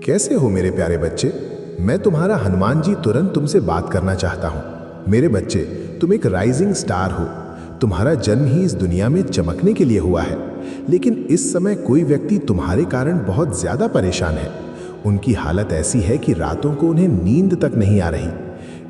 कैसे हो मेरे प्यारे बच्चे। मैं तुम्हारा हनुमान जी तुरंत तुमसे बात करना चाहता हूँ। मेरे बच्चे, तुम एक राइजिंग स्टार हो। तुम्हारा जन्म ही इस दुनिया में चमकने के लिए हुआ है। लेकिन इस समय कोई व्यक्ति तुम्हारे कारण बहुत ज़्यादा परेशान है। उनकी हालत ऐसी है कि रातों को उन्हें नींद तक नहीं आ रही।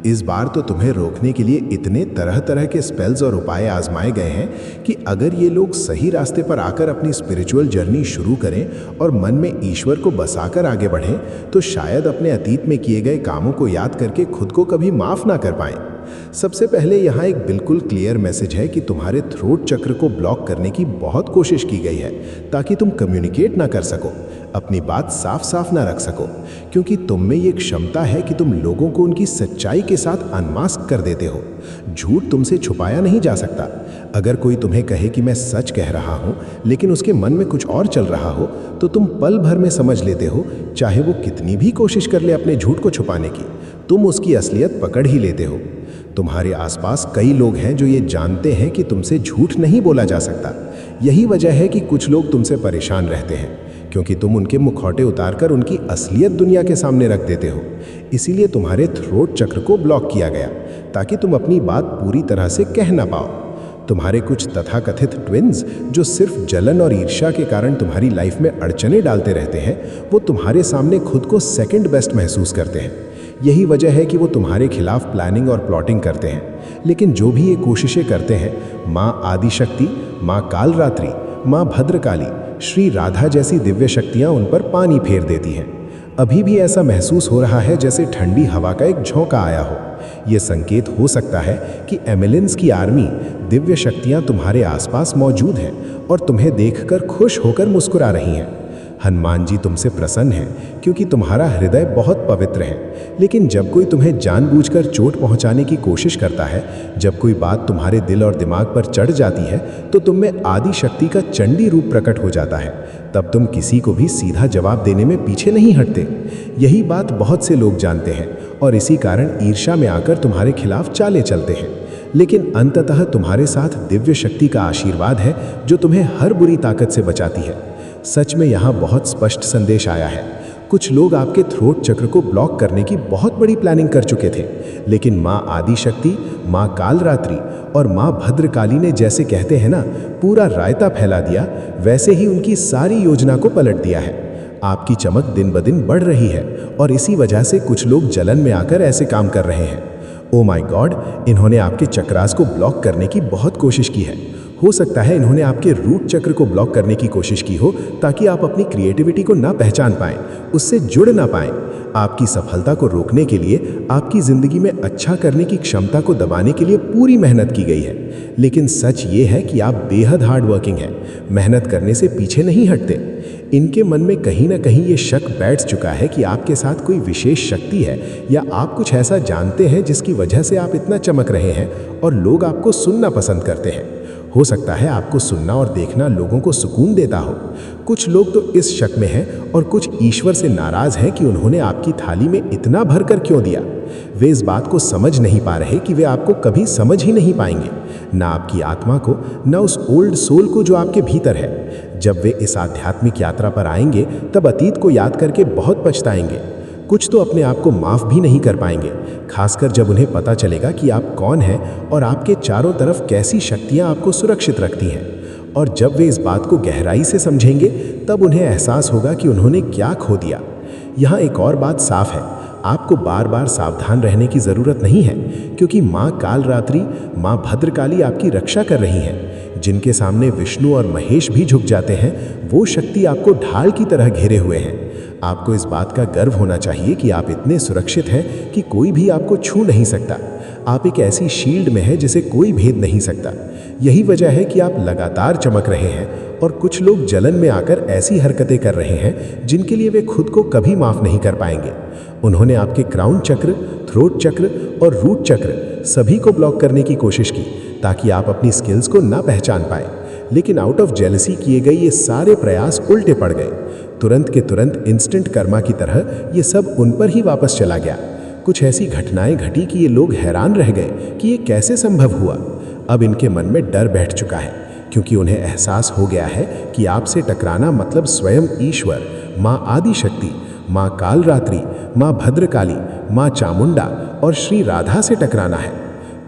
इस बार तो तुम्हें रोकने के लिए इतने तरह तरह के स्पेल्स और उपाय आजमाए गए हैं कि अगर ये लोग सही रास्ते पर आकर अपनी स्पिरिचुअल जर्नी शुरू करें और मन में ईश्वर को बसाकर आगे बढ़ें तो शायद अपने अतीत में किए गए कामों को याद करके खुद को कभी माफ़ ना कर पाएं। सबसे पहले यहाँ एक बिल्कुल क्लियर मैसेज है कि तुम्हारे थ्रोट चक्र को ब्लॉक करने की बहुत कोशिश की गई है ताकि तुम कम्युनिकेट ना कर सको, अपनी बात साफ साफ ना रख सको, क्योंकि तुम में ये क्षमता है कि तुम लोगों को उनकी सच्चाई के साथ अनमास्क कर देते हो। झूठ तुमसे छुपाया नहीं जा सकता। अगर कोई तुम्हें कहे कि मैं सच कह रहा हूँ लेकिन उसके मन में कुछ और चल रहा हो तो तुम पल भर में समझ लेते हो, चाहे वो कितनी भी कोशिश कर ले अपने झूठ को छुपाने की, तुम उसकी असलियत पकड़ ही लेते हो। तुम्हारे आसपास कई लोग हैं जो ये जानते हैं कि तुमसे झूठ नहीं बोला जा सकता। यही वजह है कि कुछ लोग तुमसे परेशान रहते हैं, क्योंकि तुम उनके मुखौटे उतारकर उनकी असलियत दुनिया के सामने रख देते हो। इसीलिए तुम्हारे थ्रोट चक्र को ब्लॉक किया गया ताकि तुम अपनी बात पूरी तरह से कह ना पाओ। तुम्हारे कुछ तथाकथित ट्विन्स जो सिर्फ जलन और ईर्ष्या के कारण तुम्हारी लाइफ में अड़चने डालते रहते हैं, वो तुम्हारे सामने खुद को सेकंड बेस्ट महसूस करते हैं। यही वजह है कि वो तुम्हारे खिलाफ प्लानिंग और प्लॉटिंग करते हैं। लेकिन जो भी ये कोशिशें करते हैं, माँ आदिशक्ति, माँ कालरात्रि, माँ भद्रकाली, श्री राधा जैसी दिव्य शक्तियाँ उन पर पानी फेर देती हैं। अभी भी ऐसा महसूस हो रहा है जैसे ठंडी हवा का एक झोंका आया हो। ये संकेत हो सकता है कि एमिलेंस की आर्मी, दिव्य शक्तियाँ तुम्हारे आसपास मौजूद हैं और तुम्हें देखकर खुश होकर मुस्कुरा रही हैं। हनुमान जी तुमसे प्रसन्न हैं क्योंकि तुम्हारा हृदय बहुत पवित्र है। लेकिन जब कोई तुम्हें जानबूझकर चोट पहुंचाने की कोशिश करता है, जब कोई बात तुम्हारे दिल और दिमाग पर चढ़ जाती है, तो तुम में आदि शक्ति का चंडी रूप प्रकट हो जाता है। तब तुम किसी को भी सीधा जवाब देने में पीछे नहीं हटते। यही बात बहुत से लोग जानते हैं और इसी कारण ईर्ष्या में आकर तुम्हारे खिलाफ चालें चलते हैं। लेकिन अंततः तुम्हारे साथ दिव्य शक्ति का आशीर्वाद है जो तुम्हें हर बुरी ताकत से बचाती है। सच में यहाँ बहुत स्पष्ट संदेश आया है। कुछ लोग आपके थ्रोट चक्र को ब्लॉक करने की बहुत बड़ी प्लानिंग कर चुके थे, लेकिन माँ आदिशक्ति, माँ कालरात्रि और माँ भद्रकाली ने, जैसे कहते हैं ना, पूरा रायता फैला दिया, वैसे ही उनकी सारी योजना को पलट दिया है। आपकी चमक दिन ब दिन बढ़ रही है और इसी वजह से कुछ लोग जलन में आकर ऐसे काम कर रहे हैं। ओ माय गॉड, इन्होंने आपके चक्रास को ब्लॉक करने की बहुत कोशिश की है। हो सकता है इन्होंने आपके रूट चक्र को ब्लॉक करने की कोशिश की हो ताकि आप अपनी क्रिएटिविटी को ना पहचान पाएं, उससे जुड़ ना पाएं। आपकी सफलता को रोकने के लिए, आपकी ज़िंदगी में अच्छा करने की क्षमता को दबाने के लिए पूरी मेहनत की गई है। लेकिन सच ये है कि आप बेहद हार्ड वर्किंग हैं, मेहनत करने से पीछे नहीं हटते। इनके मन में कहीं ना कहीं ये शक बैठ चुका है कि आपके साथ कोई विशेष शक्ति है या आप कुछ ऐसा जानते हैं जिसकी वजह से आप इतना चमक रहे हैं और लोग आपको सुनना पसंद करते हैं। हो सकता है आपको सुनना और देखना लोगों को सुकून देता हो। कुछ लोग तो इस शक में हैं और कुछ ईश्वर से नाराज़ हैं कि उन्होंने आपकी थाली में इतना भरकर क्यों दिया। वे इस बात को समझ नहीं पा रहे कि वे आपको कभी समझ ही नहीं पाएंगे, ना आपकी आत्मा को, ना उस ओल्ड सोल को जो आपके भीतर है। जब वे इस आध्यात्मिक यात्रा पर आएंगे तब अतीत को याद करके बहुत पछताएंगे। कुछ तो अपने आप को माफ़ भी नहीं कर पाएंगे, खासकर जब उन्हें पता चलेगा कि आप कौन हैं और आपके चारों तरफ कैसी शक्तियां आपको सुरक्षित रखती हैं। और जब वे इस बात को गहराई से समझेंगे तब उन्हें एहसास होगा कि उन्होंने क्या खो दिया। यहाँ एक और बात साफ है, आपको बार बार सावधान रहने की ज़रूरत नहीं है, क्योंकि माँ कालरात्रि, माँ भद्रकाली आपकी रक्षा कर रही हैं। जिनके सामने विष्णु और महेश भी झुक जाते हैं, वो शक्ति आपको ढाल की तरह घेरे हुए हैं। आपको इस बात का गर्व होना चाहिए कि आप इतने सुरक्षित हैं कि कोई भी आपको छू नहीं सकता। आप एक ऐसी शील्ड में हैं जिसे कोई भेद नहीं सकता। यही वजह है कि आप लगातार चमक रहे हैं और कुछ लोग जलन में आकर ऐसी हरकतें कर रहे हैं जिनके लिए वे खुद को कभी माफ़ नहीं कर पाएंगे। उन्होंने आपके क्राउन चक्र, थ्रोट चक्र और रूट चक्र सभी को ब्लॉक करने की कोशिश की ताकि आप अपनी स्किल्स को ना पहचान पाएं। लेकिन आउट ऑफ जेलसी किए गए ये सारे प्रयास उल्टे पड़ गए। तुरंत के तुरंत इंस्टेंट कर्मा की तरह ये सब उन पर ही वापस चला गया। कुछ ऐसी घटनाएं घटी कि ये लोग हैरान रह गए कि ये कैसे संभव हुआ। अब इनके मन में डर बैठ चुका है, क्योंकि उन्हें एहसास हो गया है कि आपसे टकराना मतलब स्वयं ईश्वर, माँ आदिशक्ति, माँ कालरात्रि, माँ भद्रकाली, माँ चामुंडा और श्री राधा से टकराना है।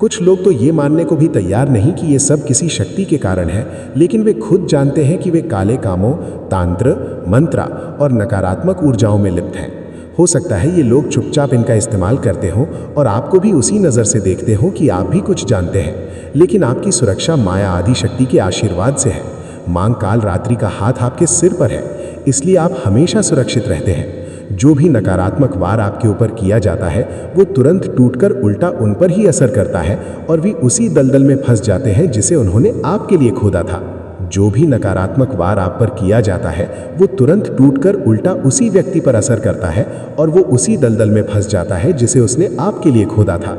कुछ लोग तो ये मानने को भी तैयार नहीं कि ये सब किसी शक्ति के कारण है, लेकिन वे खुद जानते हैं कि वे काले कामों, तांत्र, मंत्रा और नकारात्मक ऊर्जाओं में लिप्त हैं। हो सकता है ये लोग चुपचाप इनका इस्तेमाल करते हों और आपको भी उसी नज़र से देखते हों कि आप भी कुछ जानते हैं, लेकिन आपकी सुरक्षा माया आदि शक्ति के आशीर्वाद से है। माँ कालरात्रि का हाथ आपके सिर पर है, इसलिए आप हमेशा सुरक्षित रहते हैं। जो भी नकारात्मक वार आपके ऊपर किया जाता है वो तुरंत टूटकर उल्टा उन पर ही असर करता है और वे उसी दलदल में फंस जाते हैं जिसे उन्होंने आपके लिए खोदा था। जो भी नकारात्मक वार आप पर किया जाता है वो तुरंत टूटकर उल्टा उसी व्यक्ति पर असर करता है और वो उसी दलदल में फंस जाता है जिसे उसने आपके लिए खोदा था।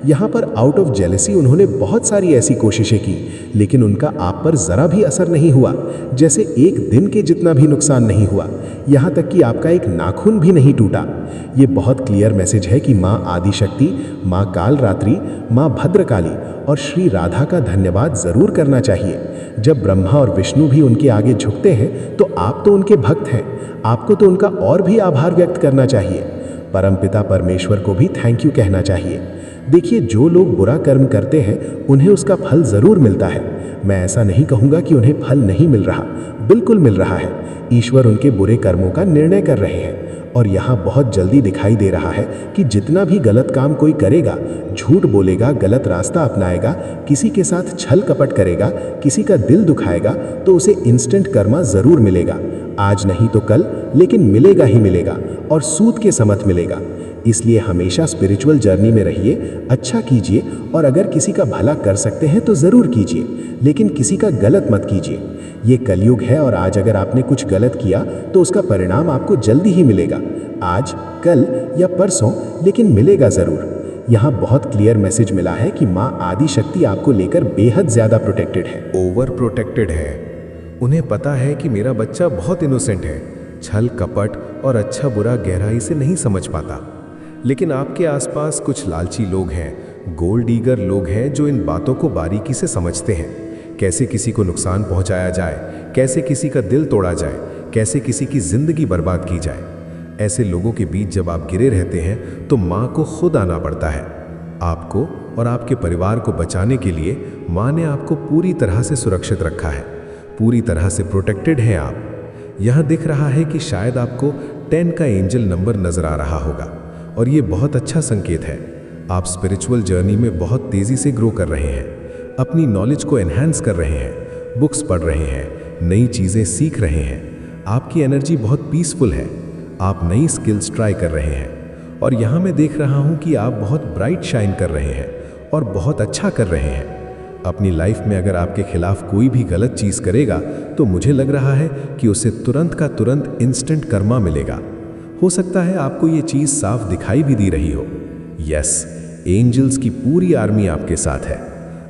यहाँ पर आउट ऑफ जेलसी उन्होंने बहुत सारी ऐसी कोशिशें की, लेकिन उनका आप पर ज़रा भी असर नहीं हुआ। जैसे एक दिन के जितना भी नुकसान नहीं हुआ, यहाँ तक कि आपका एक नाखून भी नहीं टूटा। ये बहुत क्लियर मैसेज है कि माँ आदिशक्ति, माँ कालरात्रि, माँ भद्रकाली और श्री राधा का धन्यवाद ज़रूर करना चाहिए। जब ब्रह्मा और विष्णु भी उनके आगे झुकते हैं तो आप तो उनके भक्त हैं, आपको तो उनका और भी आभार व्यक्त करना चाहिए। परमपिता परमेश्वर को भी थैंक यू कहना चाहिए। देखिए, जो लोग बुरा कर्म करते हैं उन्हें उसका फल ज़रूर मिलता है। मैं ऐसा नहीं कहूँगा कि उन्हें फल नहीं मिल रहा, बिल्कुल मिल रहा है। ईश्वर उनके बुरे कर्मों का निर्णय कर रहे हैं और यहाँ बहुत जल्दी दिखाई दे रहा है कि जितना भी गलत काम कोई करेगा, झूठ बोलेगा, गलत रास्ता अपनाएगा, किसी के साथ छल कपट करेगा, किसी का दिल दुखाएगा, तो उसे इंस्टेंट कर्मा ज़रूर मिलेगा। आज नहीं तो कल, लेकिन मिलेगा ही मिलेगा और सूद के समत मिलेगा। इसलिए हमेशा स्पिरिचुअल जर्नी में रहिए, अच्छा कीजिए और अगर किसी का भला कर सकते हैं तो ज़रूर कीजिए, लेकिन किसी का गलत मत कीजिए। ये कलयुग है और आज अगर आपने कुछ गलत किया तो उसका परिणाम आपको जल्दी ही मिलेगा, आज, कल या परसों, लेकिन मिलेगा ज़रूर। यहाँ बहुत क्लियर मैसेज मिला है कि माँ आदिशक्ति आपको लेकर बेहद ज़्यादा प्रोटेक्टेड है, ओवर प्रोटेक्टेड है। उन्हें पता है कि मेरा बच्चा बहुत इनोसेंट है, छल कपट और अच्छा बुरा गहराई से नहीं समझ पाता। लेकिन आपके आसपास कुछ लालची लोग हैं, गोल्ड डीगर लोग हैं जो इन बातों को बारीकी से समझते हैं। कैसे किसी को नुकसान पहुंचाया जाए, कैसे किसी का दिल तोड़ा जाए, कैसे किसी की जिंदगी बर्बाद की जाए। ऐसे लोगों के बीच जब आप गिरे रहते हैं तो माँ को खुद आना पड़ता है। आपको और आपके परिवार को बचाने के लिए माँ ने आपको पूरी तरह से सुरक्षित रखा है, पूरी तरह से प्रोटेक्टेड हैं आप। यहाँ दिख रहा है कि शायद आपको 10 का एंजल नंबर नजर आ रहा होगा और ये बहुत अच्छा संकेत है। आप स्पिरिचुअल जर्नी में बहुत तेज़ी से ग्रो कर रहे हैं, अपनी नॉलेज को एनहांस कर रहे हैं, बुक्स पढ़ रहे हैं, नई चीज़ें सीख रहे हैं। आपकी एनर्जी बहुत पीसफुल है, आप नई स्किल्स ट्राई कर रहे हैं और यहाँ मैं देख रहा हूँ कि आप बहुत ब्राइट शाइन कर रहे हैं और बहुत अच्छा कर रहे हैं। अपनी लाइफ में अगर आपके खिलाफ कोई भी गलत चीज़ करेगा तो मुझे लग रहा है कि उसे तुरंत का तुरंत इंस्टेंट कर्मा मिलेगा। हो सकता है आपको ये चीज़ साफ दिखाई भी दी रही हो। यस, एंजल्स की पूरी आर्मी आपके साथ है।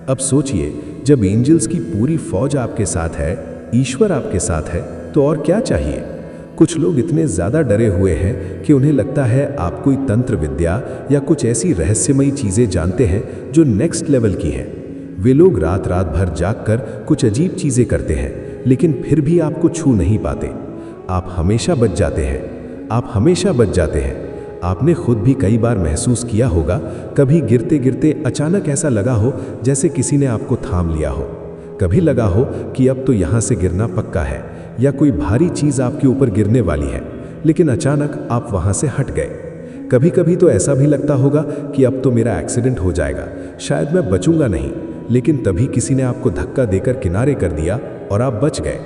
अब सोचिए, जब एंजल्स की पूरी फौज आपके साथ है, ईश्वर आपके साथ है, तो और क्या चाहिए। कुछ लोग इतने ज़्यादा डरे हुए हैं कि उन्हें लगता है आप कोई तंत्र विद्या या कुछ ऐसी रहस्यमयी चीज़ें जानते हैं जो नेक्स्ट लेवल की हैं। वे लोग रात रात भर जागकर कुछ अजीब चीज़ें करते हैं, लेकिन फिर भी आपको छू नहीं पाते। आप हमेशा बच जाते हैं, आप हमेशा बच जाते हैं। आपने खुद भी कई बार महसूस किया होगा, कभी गिरते गिरते अचानक ऐसा लगा हो जैसे किसी ने आपको थाम लिया हो। कभी लगा हो कि अब तो यहाँ से गिरना पक्का है या कोई भारी चीज़ आपके ऊपर गिरने वाली है, लेकिन अचानक आप वहाँ से हट गए। कभी कभी तो ऐसा भी लगता होगा कि अब तो मेरा एक्सीडेंट हो जाएगा, शायद मैं बचूंगा नहीं, लेकिन तभी किसी ने आपको धक्का देकर किनारे कर दिया और आप बच गए।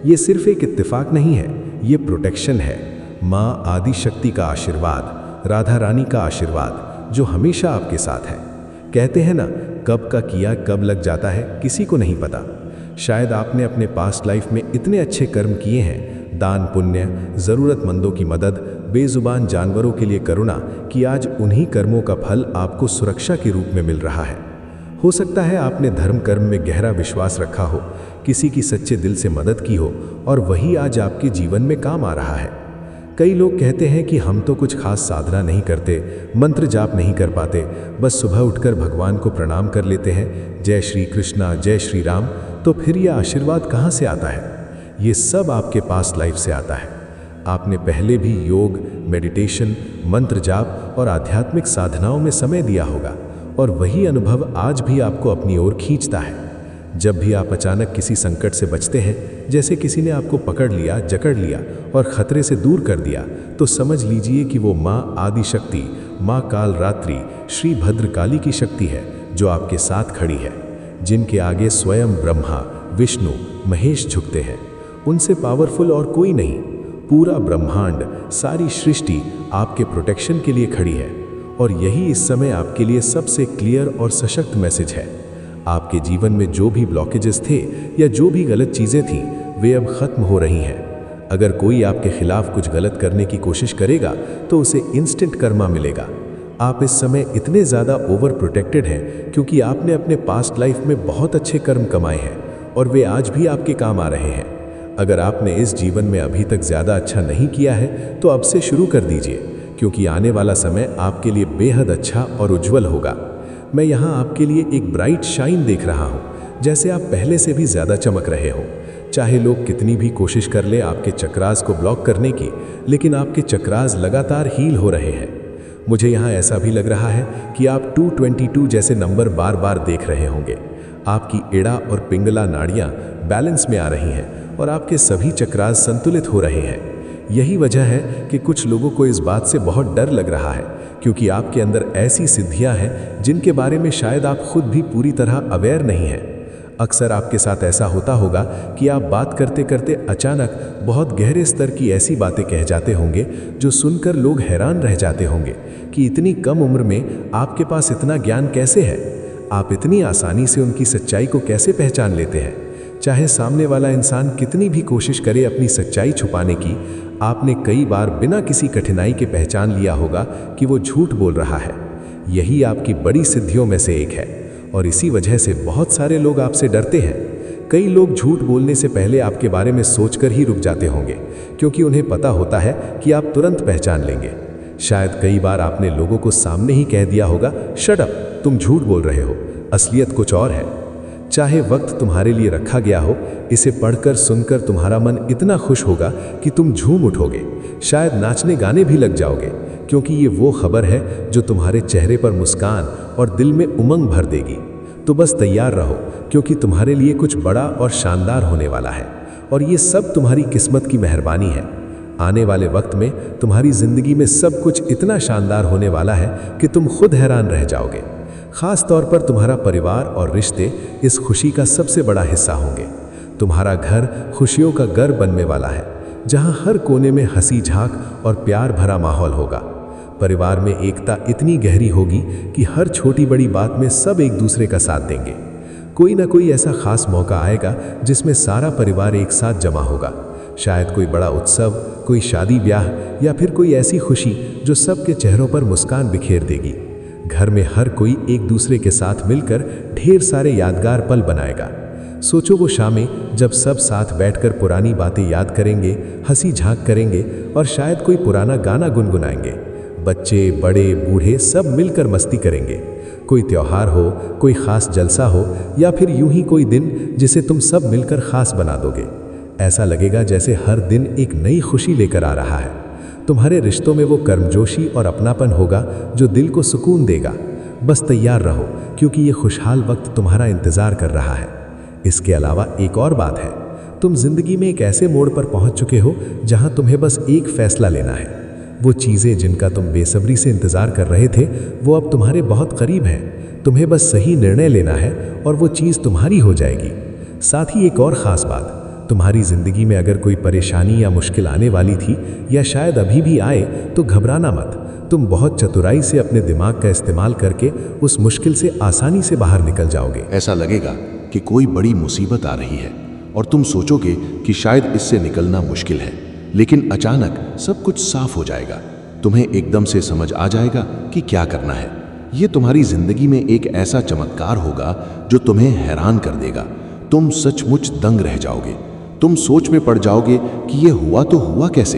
ये सिर्फ एक इत्तेफाक नहीं है, ये प्रोटेक्शन है। माँ आदिशक्ति का आशीर्वाद, राधा रानी का आशीर्वाद जो हमेशा आपके साथ है। कहते हैं ना, कब का किया कब लग जाता है, किसी को नहीं पता। शायद आपने अपने पास्ट लाइफ में इतने अच्छे कर्म किए हैं, दान पुण्य, ज़रूरतमंदों की मदद, बेजुबान जानवरों के लिए करुणा, कि आज उन्हीं कर्मों का फल आपको सुरक्षा के रूप में मिल रहा है। हो सकता है आपने धर्म कर्म में गहरा विश्वास रखा हो, किसी की सच्चे दिल से मदद की हो और वही आज आपके जीवन में काम आ रहा है। कई लोग कहते हैं कि हम तो कुछ खास साधना नहीं करते, मंत्र जाप नहीं कर पाते, बस सुबह उठकर भगवान को प्रणाम कर लेते हैं, जय श्री कृष्णा, जय श्री राम। तो फिर यह आशीर्वाद कहाँ से आता है? ये सब आपके पास्ट लाइफ से आता है। आपने पहले भी योग, मेडिटेशन, मंत्र जाप और आध्यात्मिक साधनाओं में समय दिया होगा और वही अनुभव आज भी आपको अपनी ओर खींचता है। जब भी आप अचानक किसी संकट से बचते हैं, जैसे किसी ने आपको पकड़ लिया, जकड़ लिया और खतरे से दूर कर दिया, तो समझ लीजिए कि वो माँ आदिशक्ति, माँ काल रात्रि, श्री भद्रकाली की शक्ति है जो आपके साथ खड़ी है, जिनके आगे स्वयं ब्रह्मा, विष्णु, महेश झुकते हैं। उनसे पावरफुल और कोई नहीं। पूरा ब्रह्मांड, सारी सृष्टि आपके प्रोटेक्शन के लिए खड़ी है और यही इस समय आपके लिए सबसे क्लियर और सशक्त मैसेज है। आपके जीवन में जो भी ब्लॉकेजेस थे या जो भी गलत चीज़ें थीं, वे अब खत्म हो रही हैं। अगर कोई आपके खिलाफ कुछ गलत करने की कोशिश करेगा तो उसे इंस्टेंट कर्मा मिलेगा। आप इस समय इतने ज़्यादा ओवर प्रोटेक्टेड हैं क्योंकि आपने अपने पास्ट लाइफ में बहुत अच्छे कर्म कमाए हैं और वे आज भी आपके काम आ रहे हैं। अगर आपने इस जीवन में अभी तक ज़्यादा अच्छा नहीं किया है तो अब से शुरू कर दीजिए, क्योंकि आने वाला समय आपके लिए बेहद अच्छा और उज्जवल होगा। मैं यहाँ आपके लिए एक ब्राइट शाइन देख रहा हूँ, जैसे आप पहले से भी ज़्यादा चमक रहे हो। चाहे लोग कितनी भी कोशिश कर ले आपके चक्रास को ब्लॉक करने की, लेकिन आपके चक्रास लगातार हील हो रहे हैं। मुझे यहाँ ऐसा भी लग रहा है कि आप 222 जैसे नंबर बार बार देख रहे होंगे। आपकी एड़ा और पिंगला नाड़ियाँ बैलेंस में आ रही हैं और आपके सभी चक्रास संतुलित हो रहे हैं। यही वजह है कि कुछ लोगों को इस बात से बहुत डर लग रहा है, क्योंकि आपके अंदर ऐसी सिद्धियां हैं जिनके बारे में शायद आप खुद भी पूरी तरह अवेयर नहीं हैं। अक्सर आपके साथ ऐसा होता होगा कि आप बात करते करते अचानक बहुत गहरे स्तर की ऐसी बातें कह जाते होंगे जो सुनकर लोग हैरान रह जाते होंगे कि इतनी कम उम्र में आपके पास इतना ज्ञान कैसे है। आप इतनी आसानी से उनकी सच्चाई को कैसे पहचान लेते हैं। चाहे सामने वाला इंसान कितनी भी कोशिश करे अपनी सच्चाई छुपाने की, आपने कई बार बिना किसी कठिनाई के पहचान लिया होगा कि वो झूठ बोल रहा है। यही आपकी बड़ी सिद्धियों में से एक है और इसी वजह से बहुत सारे लोग आपसे डरते हैं। कई लोग झूठ बोलने से पहले आपके बारे में सोचकर ही रुक जाते होंगे, क्योंकि उन्हें पता होता है कि आप तुरंत पहचान लेंगे। शायद कई बार आपने लोगों को सामने ही कह दिया होगा, शट अप, तुम झूठ बोल रहे हो, असलियत कुछ और है। चाहे वक्त तुम्हारे लिए रखा गया हो, इसे पढ़कर सुनकर तुम्हारा मन इतना खुश होगा कि तुम झूम उठोगे, शायद नाचने गाने भी लग जाओगे, क्योंकि ये वो खबर है जो तुम्हारे चेहरे पर मुस्कान और दिल में उमंग भर देगी। तो बस तैयार रहो, क्योंकि तुम्हारे लिए कुछ बड़ा और शानदार होने वाला है और ये सब तुम्हारी किस्मत की मेहरबानी है। आने वाले वक्त में तुम्हारी ज़िंदगी में सब कुछ इतना शानदार होने वाला है कि तुम खुद हैरान रह जाओगे। ख़ास तौर पर तुम्हारा परिवार और रिश्ते इस खुशी का सबसे बड़ा हिस्सा होंगे। तुम्हारा घर खुशियों का घर बनने वाला है, जहां हर कोने में हंसी झांक और प्यार भरा माहौल होगा। परिवार में एकता इतनी गहरी होगी कि हर छोटी बड़ी बात में सब एक दूसरे का साथ देंगे। कोई ना कोई ऐसा खास मौका आएगा जिसमें सारा परिवार एक साथ जमा होगा। शायद कोई बड़ा उत्सव, कोई शादी ब्याह या फिर कोई ऐसी खुशी जो सबके चेहरों पर मुस्कान बिखेर देगी। घर में हर कोई एक दूसरे के साथ मिलकर ढेर सारे यादगार पल बनाएगा। सोचो वो शामें जब सब साथ बैठकर पुरानी बातें याद करेंगे, हंसी झांक करेंगे और शायद कोई पुराना गाना गुनगुनाएंगे। बच्चे, बड़े, बूढ़े सब मिलकर मस्ती करेंगे। कोई त्योहार हो, कोई खास जलसा हो या फिर यूं ही कोई दिन जिसे तुम सब मिलकर खास बना दोगे। ऐसा लगेगा जैसे हर दिन एक नई खुशी लेकर आ रहा है। तुम्हारे रिश्तों में वो कर्मजोशी और अपनापन होगा जो दिल को सुकून देगा। बस तैयार रहो, क्योंकि ये खुशहाल वक्त तुम्हारा इंतज़ार कर रहा है। इसके अलावा एक और बात है, तुम जिंदगी में एक ऐसे मोड़ पर पहुंच चुके हो जहां तुम्हें बस एक फैसला लेना है। वो चीज़ें जिनका तुम बेसब्री से इंतज़ार कर रहे थे, वो अब तुम्हारे बहुत करीब हैं। तुम्हें बस सही निर्णय लेना है और वो चीज़ तुम्हारी हो जाएगी। साथ ही एक और ख़ास बात, तुम्हारी ज़िंदगी में अगर कोई परेशानी या मुश्किल आने वाली थी या शायद अभी भी आए, तो घबराना मत। तुम बहुत चतुराई से अपने दिमाग का इस्तेमाल करके उस मुश्किल से आसानी से बाहर निकल जाओगे। ऐसा लगेगा कि कोई बड़ी मुसीबत आ रही है और तुम सोचोगे कि शायद इससे निकलना मुश्किल है, लेकिन अचानक सब कुछ साफ हो जाएगा। तुम्हें एकदम से समझ आ जाएगा कि क्या करना है। ये तुम्हारी जिंदगी में एक ऐसा चमत्कार होगा जो तुम्हें हैरान कर देगा। तुम सचमुच दंग रह जाओगे। तुम सोच में पड़ जाओगे कि ये हुआ तो हुआ कैसे।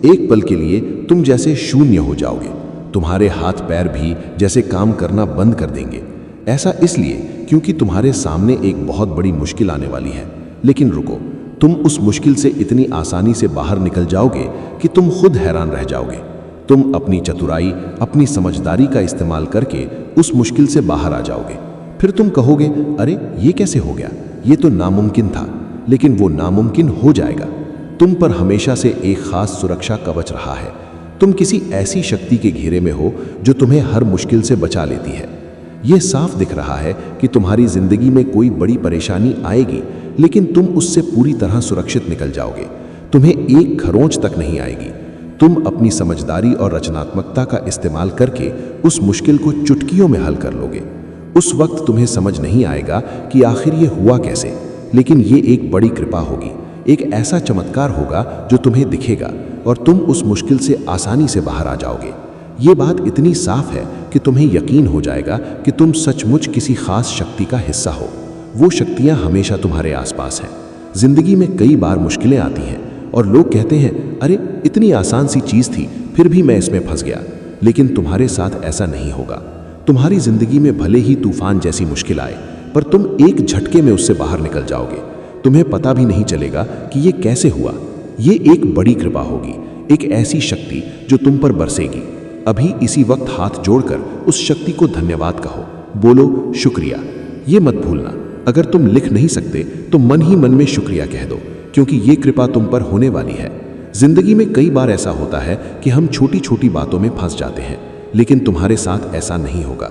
एक पल के लिए तुम जैसे शून्य हो जाओगे। तुम्हारे हाथ पैर भी जैसे काम करना बंद कर देंगे। ऐसा इसलिए क्योंकि तुम्हारे सामने एक बहुत बड़ी मुश्किल आने वाली है। लेकिन रुको, तुम उस मुश्किल से इतनी आसानी से बाहर निकल जाओगे कि तुम खुद हैरान रह जाओगे। तुम अपनी चतुराई, अपनी समझदारी का इस्तेमाल करके उस मुश्किल से बाहर आ जाओगे। फिर तुम कहोगे, अरे ये कैसे हो गया, ये तो नामुमकिन था। लेकिन वो नामुमकिन हो जाएगा। तुम पर हमेशा से एक खास सुरक्षा कवच रहा है। तुम किसी ऐसी शक्ति के घेरे में हो जो तुम्हें हर मुश्किल से बचा लेती है। यह साफ दिख रहा है कि तुम्हारी जिंदगी में कोई बड़ी परेशानी आएगी, लेकिन तुम उससे पूरी तरह सुरक्षित निकल जाओगे। तुम्हें एक खरोंच तक नहीं आएगी। तुम अपनी समझदारी और रचनात्मकता का इस्तेमाल करके उस मुश्किल को चुटकियों में हल कर लोगे। उस वक्त तुम्हें समझ नहीं आएगा कि आखिर ये हुआ कैसे, लेकिन ये एक बड़ी कृपा होगी, एक ऐसा चमत्कार होगा जो तुम्हें दिखेगा और तुम उस मुश्किल से आसानी से बाहर आ जाओगे। ये बात इतनी साफ है कि तुम्हें यकीन हो जाएगा कि तुम सचमुच किसी खास शक्ति का हिस्सा हो। वो शक्तियां हमेशा तुम्हारे आसपास हैं। जिंदगी में कई बार मुश्किलें आती हैं और लोग कहते हैं, अरे इतनी आसान सी चीज थी, फिर भी मैं इसमें फंस गया। लेकिन तुम्हारे साथ ऐसा नहीं होगा। तुम्हारी जिंदगी में भले ही तूफान जैसी मुश्किल आए, पर तुम एक झटके में उससे बाहर निकल जाओगे। तुम्हें पता भी नहीं चलेगा कि ये कैसे हुआ। ये एक बड़ी कृपा होगी, एक ऐसी शक्ति जो तुम पर बरसेगी। अभी इसी वक्त हाथ जोड़कर उस शक्ति को धन्यवाद कहो, बोलो शुक्रिया। ये मत भूलना, अगर तुम लिख नहीं सकते तो मन ही मन में शुक्रिया कह दो, क्योंकि ये कृपा तुम पर होने वाली है। जिंदगी में कई बार ऐसा होता है कि हम छोटी छोटी बातों में फंस जाते हैं, लेकिन तुम्हारे साथ ऐसा नहीं होगा।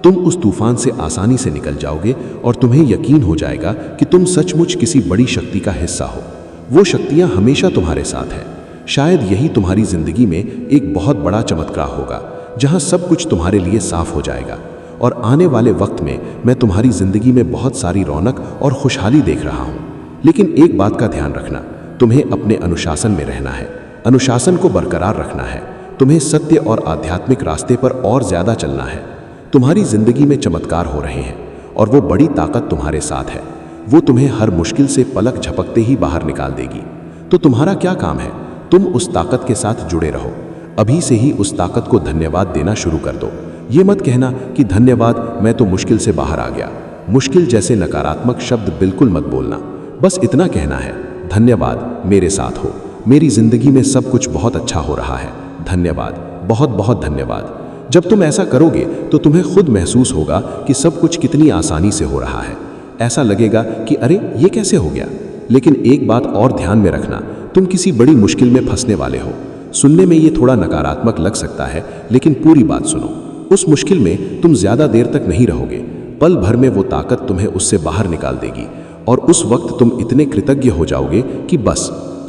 तुम उस तूफान से आसानी से निकल जाओगे और तुम्हें यकीन हो जाएगा कि तुम सचमुच किसी बड़ी शक्ति का हिस्सा हो। वो शक्तियां हमेशा तुम्हारे साथ हैं। शायद यही तुम्हारी जिंदगी में एक बहुत बड़ा चमत्कार होगा, जहां सब कुछ तुम्हारे लिए साफ हो जाएगा। और आने वाले वक्त में मैं तुम्हारी जिंदगी में बहुत सारी रौनक और खुशहाली देख रहा हूं। लेकिन एक बात का ध्यान रखना, तुम्हें अपने अनुशासन में रहना है। अनुशासन को बरकरार रखना है। तुम्हें सत्य और आध्यात्मिक रास्ते पर और ज्यादा चलना है। तुम्हारी जिंदगी में चमत्कार हो रहे हैं और वो बड़ी ताकत तुम्हारे साथ है। वो तुम्हें हर मुश्किल से पलक झपकते ही बाहर निकाल देगी। तो तुम्हारा क्या काम है? तुम उस ताकत के साथ जुड़े रहो। अभी से ही उस ताकत को धन्यवाद देना शुरू कर दो। ये मत कहना कि धन्यवाद, मैं तो मुश्किल से बाहर आ गया। मुश्किल जैसे नकारात्मक शब्द बिल्कुल मत बोलना। बस इतना कहना है, धन्यवाद, मेरे साथ हो। मेरी जिंदगी में सब कुछ बहुत अच्छा हो रहा है। धन्यवाद, बहुत बहुत धन्यवाद। जब तुम ऐसा करोगे तो तुम्हें खुद महसूस होगा कि सब कुछ कितनी आसानी से हो रहा है। ऐसा लगेगा कि अरे ये कैसे हो गया। लेकिन एक बात और ध्यान में रखना, तुम किसी बड़ी मुश्किल में फंसने वाले हो। सुनने में ये थोड़ा नकारात्मक लग सकता है, लेकिन पूरी बात सुनो। उस मुश्किल में तुम ज्यादा देर तक नहीं रहोगे। पल भर में वो ताकत तुम्हें उससे बाहर निकाल देगी और उस वक्त तुम इतने कृतज्ञ हो जाओगे कि बस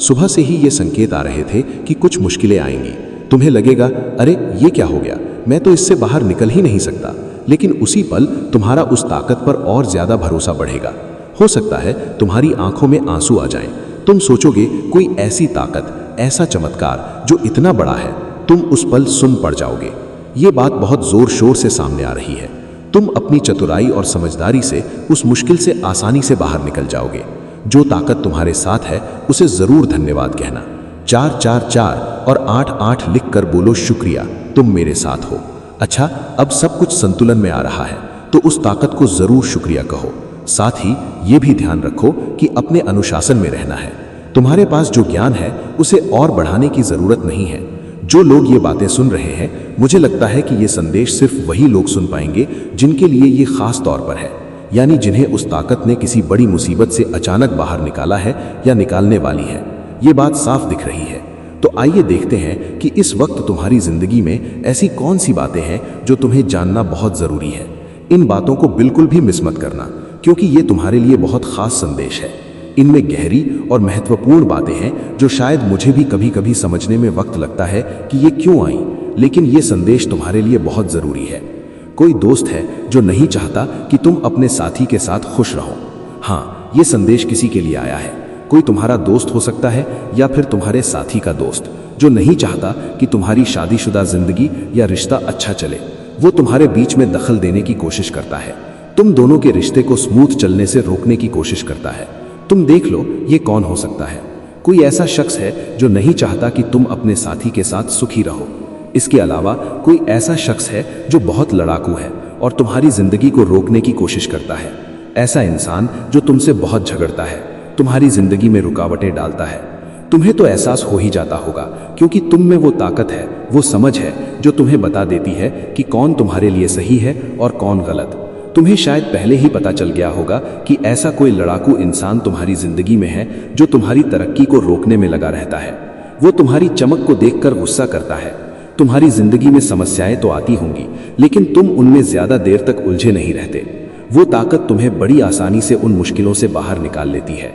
सुबह से ही ये संकेत आ रहे थे कि कुछ मुश्किलें आएंगी। तुम्हें लगेगा, अरे ये क्या हो गया, मैं तो इससे बाहर निकल ही नहीं सकता। लेकिन उसी पल तुम्हारा उस ताकत पर और ज्यादा भरोसा बढ़ेगा। हो सकता है तुम्हारी आंखों में आंसू आ जाएं। तुम सोचोगे कोई ऐसी ताकत, ऐसा चमत्कार जो इतना बड़ा है। तुम उस पल सुन पड़ जाओगे। ये बात बहुत जोर शोर से सामने आ रही है। तुम अपनी चतुराई और समझदारी से उस मुश्किल से आसानी से बाहर निकल जाओगे। जो ताकत तुम्हारे साथ है उसे जरूर धन्यवाद कहना। 444 और 88 लिख कर बोलो शुक्रिया, तुम मेरे साथ हो। अच्छा, अब सब कुछ संतुलन में आ रहा है तो उस ताकत को जरूर शुक्रिया कहो। साथ ही ये भी ध्यान रखो कि अपने अनुशासन में रहना है। तुम्हारे पास जो ज्ञान है उसे और बढ़ाने की जरूरत नहीं है। जो लोग ये बातें सुन रहे हैं, मुझे लगता है कि ये संदेश सिर्फ वही लोग सुन पाएंगे जिनके लिए ये खास तौर पर है, यानी जिन्हें उस ताकत ने किसी बड़ी मुसीबत से अचानक बाहर निकाला है या निकालने वाली है। ये बात साफ दिख रही है। तो आइए देखते हैं कि इस वक्त तुम्हारी जिंदगी में ऐसी कौन सी बातें हैं जो तुम्हें जानना बहुत जरूरी है। इन बातों को बिल्कुल भी मिस मत करना, क्योंकि ये तुम्हारे लिए बहुत खास संदेश है। इनमें गहरी और महत्वपूर्ण बातें हैं जो शायद मुझे भी कभी कभी समझने में वक्त लगता है कि ये क्यों आई, लेकिन ये संदेश तुम्हारे लिए बहुत जरूरी है। कोई दोस्त है जो नहीं चाहता कि तुम अपने साथी के साथ खुश रहो। हाँ, ये संदेश किसी के लिए आया है। कोई तुम्हारा दोस्त हो सकता है या फिर तुम्हारे साथी का दोस्त, जो नहीं चाहता कि तुम्हारी शादीशुदा जिंदगी या रिश्ता अच्छा चले। वो तुम्हारे बीच में दखल देने की कोशिश करता है। तुम दोनों के रिश्ते को स्मूथ चलने से रोकने की कोशिश करता है। तुम देख लो ये कौन हो सकता है। कोई ऐसा शख्स है जो नहीं चाहता कि तुम अपने साथी के साथ सुखी रहो। इसके अलावा कोई ऐसा शख्स है जो बहुत लड़ाकू है और तुम्हारी जिंदगी को रोकने की कोशिश करता है। ऐसा इंसान जो तुमसे बहुत झगड़ता है, तुम्हारी जिंदगी में रुकावटें डालता है। तुम्हें तो एहसास हो ही जाता होगा, क्योंकि तुम में वो ताकत है, वो समझ है जो तुम्हें बता देती है कि कौन तुम्हारे लिए सही है और कौन गलत। तुम्हें शायद पहले ही पता चल गया होगा कि ऐसा कोई लड़ाकू इंसान तुम्हारी जिंदगी में है जो तुम्हारी तरक्की को रोकने में लगा रहता है। वो तुम्हारी चमक को देखकर गुस्सा करता है। तुम्हारी जिंदगी में समस्याएं तो आती होंगी, लेकिन तुम उनमें ज्यादा देर तक उलझे नहीं रहते। वो ताकत तुम्हें बड़ी आसानी से उन मुश्किलों से बाहर निकाल लेती है।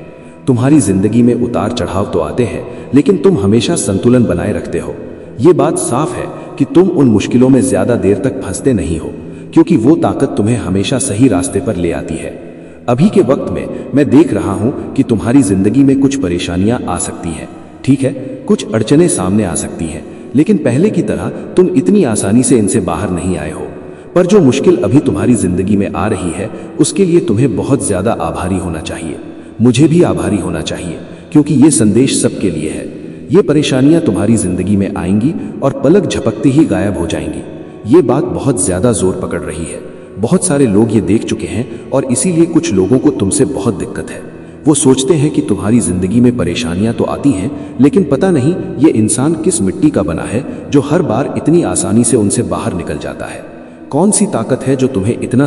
तुम्हारी जिंदगी में उतार चढ़ाव तो आते हैं, लेकिन तुम हमेशा संतुलन बनाए रखते हो। ये बात साफ है कि तुम उन मुश्किलों में ज्यादा देर तक फंसते नहीं हो, क्योंकि वो ताकत तुम्हें हमेशा सही रास्ते पर ले आती है। अभी के वक्त में मैं देख रहा हूं कि तुम्हारी जिंदगी में कुछ परेशानियां आ सकती हैं, ठीक है, कुछ अड़चनें सामने आ सकती हैं, लेकिन पहले की तरह तुम इतनी आसानी से इनसे बाहर नहीं आए हो। पर जो मुश्किल अभी तुम्हारी जिंदगी में आ रही है, उसके लिए तुम्हें बहुत ज्यादा आभारी होना चाहिए। मुझे भी आभारी होना चाहिए, क्योंकि ये संदेश सबके लिए है। ये परेशानियां तुम्हारी जिंदगी में आएंगी और पलक झपकते ही गायब हो जाएंगी। ये बात बहुत ज्यादा जोर पकड़ रही है। बहुत सारे लोग ये देख चुके हैं और इसीलिए कुछ लोगों को तुमसे बहुत दिक्कत है। वो सोचते हैं कि तुम्हारी जिंदगी में परेशानियां तो आती हैं, लेकिन पता नहीं ये इंसान किस मिट्टी का बना है जो हर बार इतनी आसानी से उनसे बाहर निकल जाता है। कौन सी ताकत है जो तुम्हें इतना